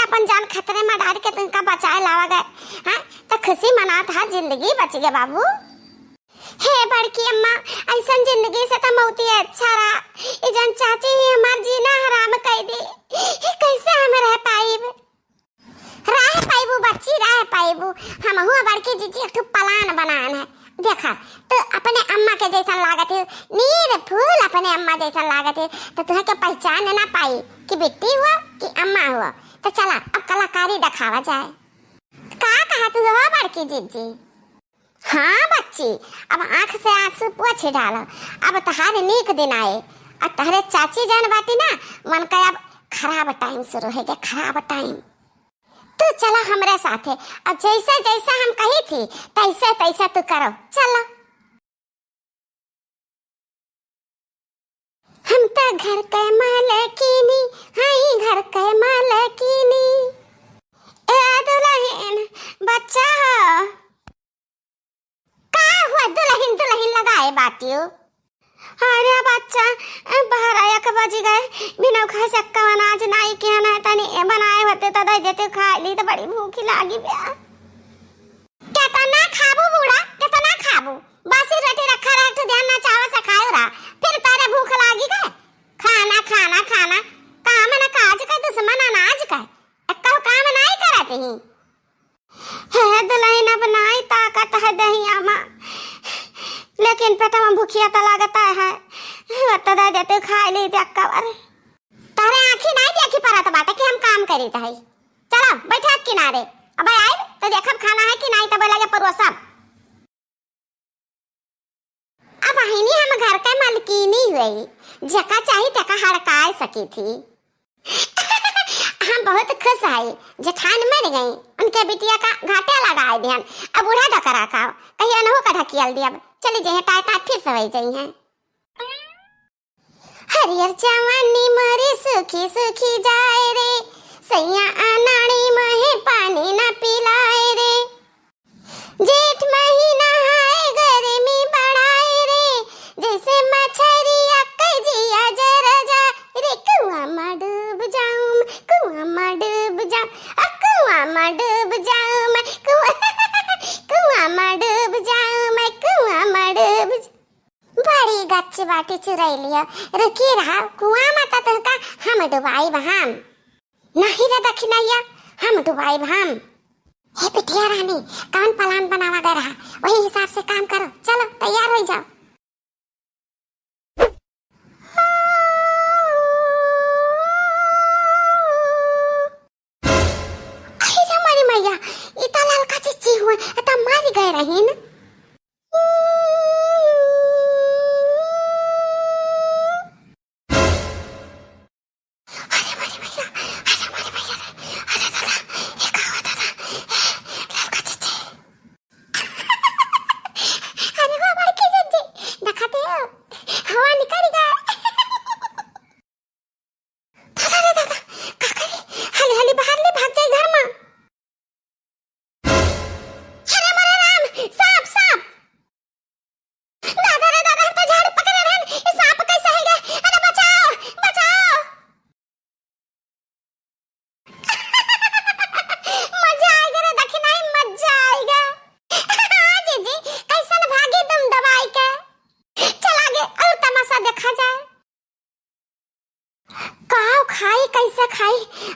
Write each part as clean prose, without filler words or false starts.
अपन जान खतरे में डाल के तुमका बचाए लावा गए। हाँ तो खुशी मना था, जिंदगी बच गया बाबू। हे बड़की अम्मा, ऐसा जिंदगी से तो मौती अच्छा रहा। ये जन चाची ही हमार जीना हराम कर दी। कैसे हम रह पाइब? रह पाइबू बच्ची, रह पाइबू। हम हुआ बड़की जीजी एक प्लान बनान है। देखा तो अपने अम्मा के जैसा लागत है, नीर फूल अपने अम्मा जैसा लागत है, तो तुम्हें के पहचान ना पाई कि बेटी हुआ कि अम्मा हुआ। तो चला अब कलाकारी दिखावा जाए। का कहा तू हुआ बड़की जीजी? हाँ बच्ची, अब आंख से आंसू पोंछ डालो। अब तहारे नीक दिन आए। अब तहरे चाची जान बाटी ना, मन का अब खराब टाइम शुरू है गया, खराब टाइम। तू चला हमरे साथे। अब जैसे जैसे हम कही थी तैसे तैसे तू करो। चलो हम तो घर के मालकिनी, हाई घर के मालकिनी। ए दुल्हन बच्चा हो का हुआ? दुल्हन दुल्हन लगाए बाटियो। अरे बच्चा बाहर आया के बज गए, बिना खा सक्का अनाज नाई के ना तनी बनाए होते तो दे देते, खा ली तो बड़ी भूख लागी बे। कितना खाबू बूढ़ा, कितना खाबू? बासी रोटी रखा रह तो ध्यान ना चावा से खाओ रा, फिर तारे भूख लागी गए। खाना खाना खाना काम ना काज का दुश्मन अनाज का अक्का काम नहीं करते ही। है दुल्हन बनाई ताकत है दहिया मां, लेकिन पेट में भूखिया तो लगता है। बता दे देते खा ली थे अक्का बार। तारे आंखी नहीं देखी परत बाटे कि हम काम करी थे। चलो बैठा किनारे, अब आए तो देखब खाना है कि नहीं, तब लगे परोसब। अब अहिनी हम घर के मालकिनी हुई, जका चाही तका हड़काए सकी थी। हम बहुत खुश आई। जेठान मर गई, उनके बिटिया का घाटे लगाए ध्यान। अब बूढ़ा डकरा का कहीं अनहो का ढकियल दिया। चली जाए टाटा फिर सवई जाई हैं। हरियर जवानी मरे सुखी सुखी जाए रे, सैया अनाड़ी महे पानी ना पिलाए रे। जेठ महीना हाय गर्मी बढ़ाए रे, जैसे मछरिया कजिया जरा जा रे। कुआं में डूब जाऊं मैं, कुआं में डूब जाऊं, कुआं में डूब जाऊं मैं, कुआं में डूब जाऊं मैं, कुआं में डूब। बड़ी गच्च बाटी चुराई लिया। रुकी रहा कुआं में तो का हम डुबाई बहाम नहीं रे दखिनैया, हम डुबाई बहाम। हे बिटिया रानी, कौन प्लान बनावा गया रहा, वही हिसाब से काम करो। चलो तैयार हो जाओ। अरे हमारी मैया, इतना ललका चिच्ची हुए तो मार गए रही ना।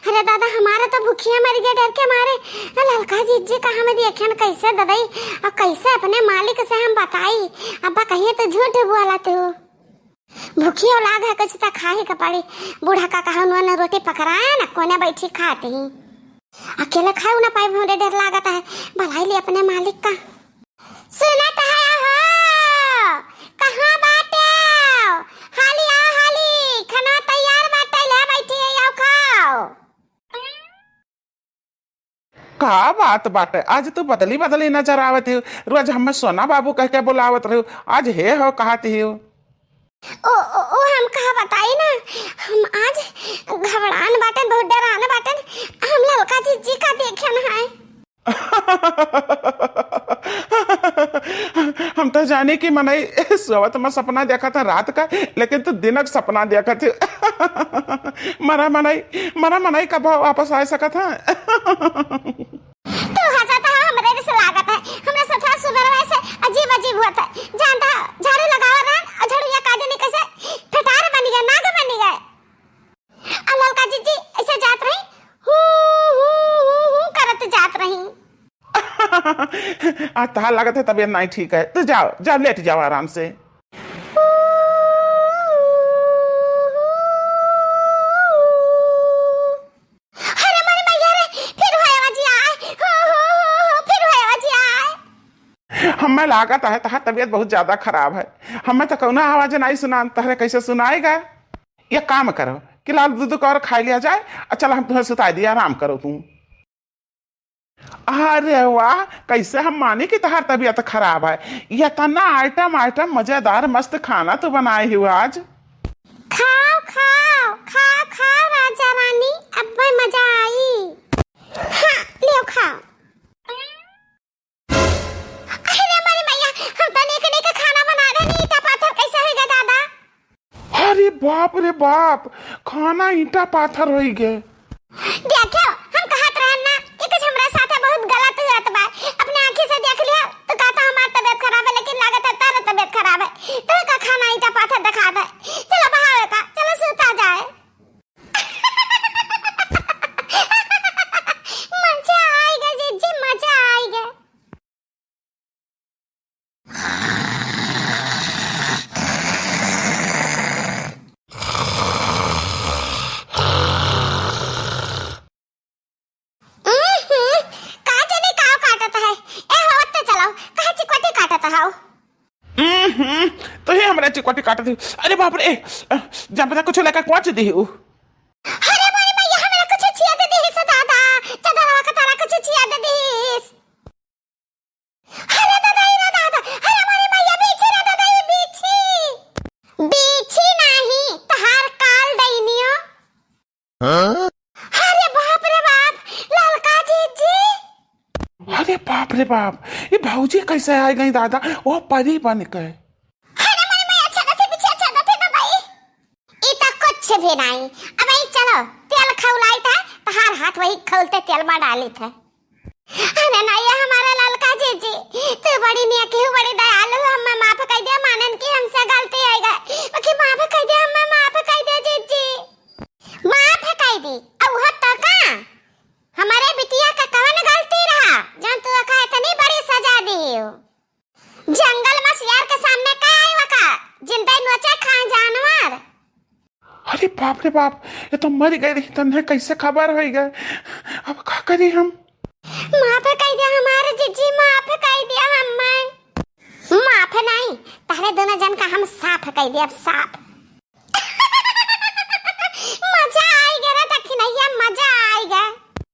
अरे दादा हमारा तो भूखिया मर गया डर के मारे। ललका जीजी कहाँ में देखन कैसे ददाई, और कैसे अपने मालिक से हम बताई। अब्बा कहिए तो झूठ बोला तू। भूखिया लाग है कुछ तो खाही का पड़ी। बूढ़ा का कहा उन्होंने रोटी पकड़ाया ना, कोने बैठी खाती ही। अकेले खाऊ ना पाई, मुझे डर लागता है। भलाई ले अपने मालिक का। सुनत है हो कहाँ बाटे? हाली आओ हाली, खाना तैयार बाटे, ले बैठी आओ खाओ। का बात बाटे, आज तू बदली बदली नजर आवत है। रोज हम सोना बाबू कह के बुलावत रहो, आज हे हो कहती हो। ओ हम कहा बताई ना, हम आज घबरान बाटन, बहुत डरान बाटन। हम ललका जीजी का देखे ना है। हम तो जाने की मनई सोवत में सपना देखा था रात का, लेकिन तू दिनक सपना देखा थे। मरा मनई कब वापस आ सका था। तू हंसता है, हमरे भी से लागत है। हमरे सथा सुबह वैसे अजीब अजीब होता है। जानता झाड़ू लगावा रहा और झाड़ू काजे नहीं कैसे फटार बन गया, नाग बन गया। अल्लाह का जी ऐसे जात रही हूं करत जात रही। आज तहार लागत है तबीयत नहीं ठीक है, तो जाओ जाओ लेट जाओ आराम से। अरे मारी मैया रे, फिर होए बाजी आए, फिर होए बाजी आए। हमें लागत है तहार तबीयत बहुत ज्यादा खराब है। हमें तो कौना आवाज नहीं सुना, तहरे कैसे सुनाएगा। ये काम करो कि लाल दूध और खा लिया जाए, चल हम तुम्हें सुता दिया, आराम करो तुम। अरे वाह, कैसे हम माने कि तहार तबीयत खराब है। ये तना आइटम मजेदार मस्त खाना तो बनाए हो आज। खाओ खाओ खाओ खाओ राजा रानी, अब भाई मजा आई। हाँ लियो खाओ। अरे मारी मैया, हम तो नेक खाना बना रहे नहीं, ईटा पाथर कैसे होएगा दादा। अरे बाप रे बाप, खाना ईटा पाथर हो गए। देखो हम कहत रहन ना कि कुछ हमरा साथे बहुत गलत होत बा। अपने आंखी से देख लिया तो कहता हमार तबीयत खराब है, लेकिन लागत है तारा तबीयत खराब है। तो का खाना ईटा पाथर दिखा दे। चलो बहावे का, चलो सुता जाए। मजा आएगा जीजी, मजा आएगा। तो ये हमारा चिकोटी काट दी। अरे बाप रे, जब तक कुछ लेकर पहुंच दी। अरे मारी मैया, हमरा कुछ छिया दे दी से दादा, चदरवा का तारा कुछ छिया दे दी। अरे दादा रे दादा, अरे मारी मैया बीछी रे दादा, ये बीछी नहीं तहार काल दैनियो। अरे बाप रे बाप, ललका जीजी। अरे बाप रे बाप, ये भौजी कैसे आ गई दादा, वो परी बन गए। अरे मारी मैया, अच्छा दे पीछे, अच्छा दे ना भाई। इता कुछ भी नहीं। अब आई चलो तेल खौलाई था, तहार हाथ वही खौलते तेल में डाली था। अरे नहीं हमारा ललका जीजी, तू बड़ी नेकी हो, बड़ी दयालु हो। हमें माफ कर दे, मानन की हमसे गलती हो गई, बाकी माफ कर दे, हमें माफ कर दे जीजी, माफ कर दी। अब वो तो का हमारे बिटिया का कौन गलती रहा जब तू का इतनी बड़ी सजा दी हो। जंगल में शेर के सामने का आया का जिंदा नोचा खा जानवर। अरे बाप रे बाप, ये तो मर गई, तन्हे कैसे खबर हो गए। अब क्या करी हम। माफ कर दिया हमारे जीजी, माफ कर दिया। हम माफ नहीं, तारे दोनों जन का हम साफ कर दिया, अब साफ।